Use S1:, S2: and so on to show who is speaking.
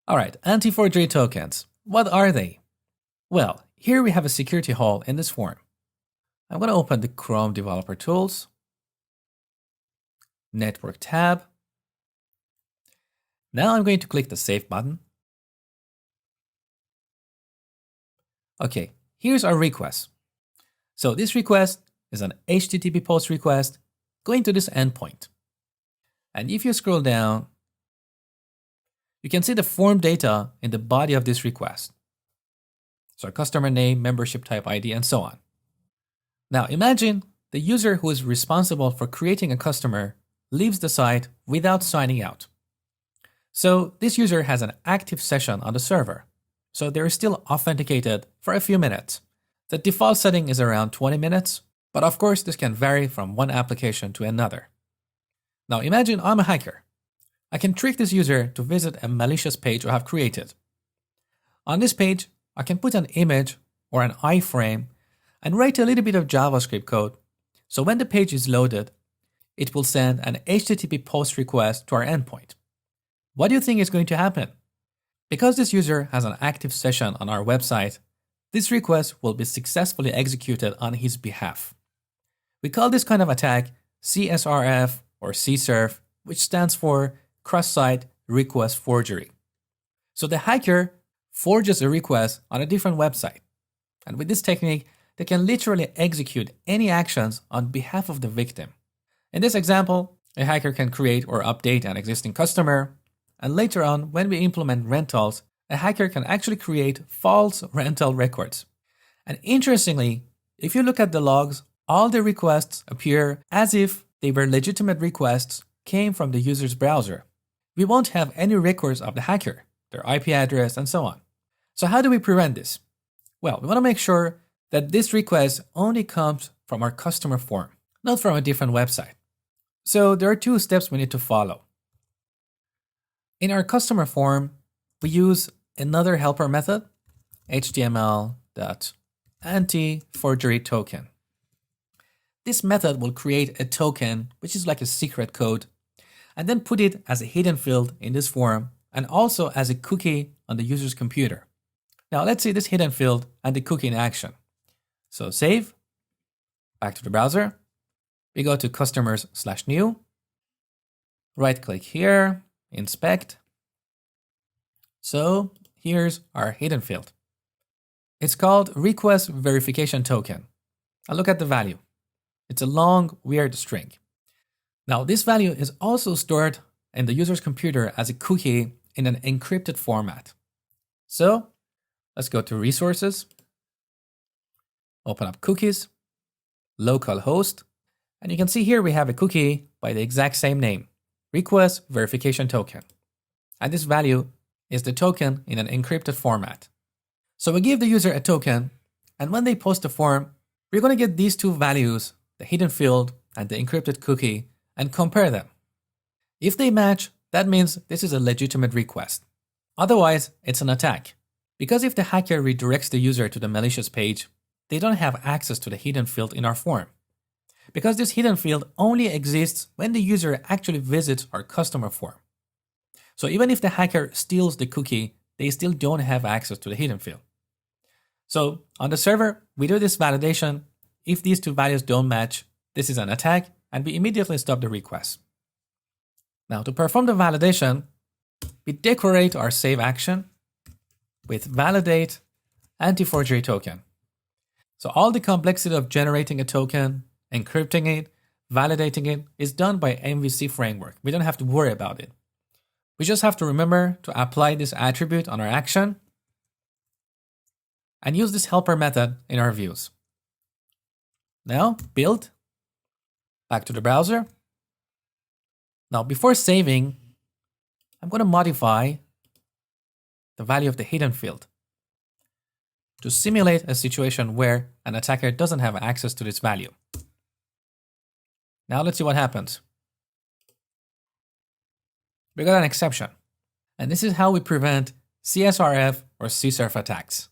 S1: All right, anti-forgery tokens. What are they? Well, here we have a security hole in this form. I'm going to open the Chrome Developer Tools, Network tab. Now I'm going to click the Save button. Okay, here's our request. So this request is an HTTP post request going to this endpoint. And if you scroll down, you can see the form data in the body of this request. So customer name, membership type ID, and so on. Now imagine the user who is responsible for creating a customer leaves the site without signing out. So this user has an active session on the server. So they're still authenticated for a few minutes. The default setting is around 20 minutes, but of course this can vary from one application to another. Now imagine I'm a hacker. I can trick this user to visit a malicious page I have created. On this page, I can put an image or an iframe and write a little bit of JavaScript code. So when the page is loaded, it will send an HTTP post request to our endpoint. What do you think is going to happen? Because this user has an active session on our website, this request will be successfully executed on his behalf. We call this kind of attack CSRF or CSRF, which stands for Cross-Site Request Forgery. So the hacker forges a request on a different website. And with this technique, they can literally execute any actions on behalf of the victim. In this example, a hacker can create or update an existing customer, and later on, when we implement rentals, a hacker can actually create false rental records. And interestingly, if you look at the logs, all the requests appear as if they were legitimate requests came from the user's browser. We won't have any records of the hacker, their IP address, and so on. So how do we prevent this? Well, we want to make sure that this request only comes from our customer form, not from a different website. So there are two steps we need to follow. In our customer form, we use another helper method, html.anti-forgery-token. This method will create a token, which is like a secret code, and then put it as a hidden field in this form and also as a cookie on the user's computer. Now let's see this hidden field and the cookie in action. So save, back to the browser, we go to customers/new, right click here, inspect. So here's our hidden field. It's called request verification token. And look at the value. It's a long, weird string. Now this value is also stored in the user's computer as a cookie in an encrypted format. So let's go to resources, open up cookies, localhost, and you can see here we have a cookie by the exact same name, request verification token. And this value is the token in an encrypted format. So we give the user a token, and when they post the form, we're going to get these two values, the hidden field and the encrypted cookie, and compare them. If they match, that means this is a legitimate request. Otherwise, it's an attack. Because if the hacker redirects the user to the malicious page, they don't have access to the hidden field in our form. Because this hidden field only exists when the user actually visits our customer form. So even if the hacker steals the cookie, they still don't have access to the hidden field. So on the server, we do this validation. If these two values don't match, this is an attack, and we immediately stop the request. Now to perform the validation, we decorate our save action with validate anti-forgery token. So all the complexity of generating a token, encrypting it, validating it is done by MVC framework. We don't have to worry about it. We just have to remember to apply this attribute on our action and use this helper method in our views. Now, build, back to the browser. Now, before saving, I'm going to modify the value of the hidden field to simulate a situation where an attacker doesn't have access to this value. Now let's see what happens. We got an exception. And this is how we prevent CSRF or CSRF attacks.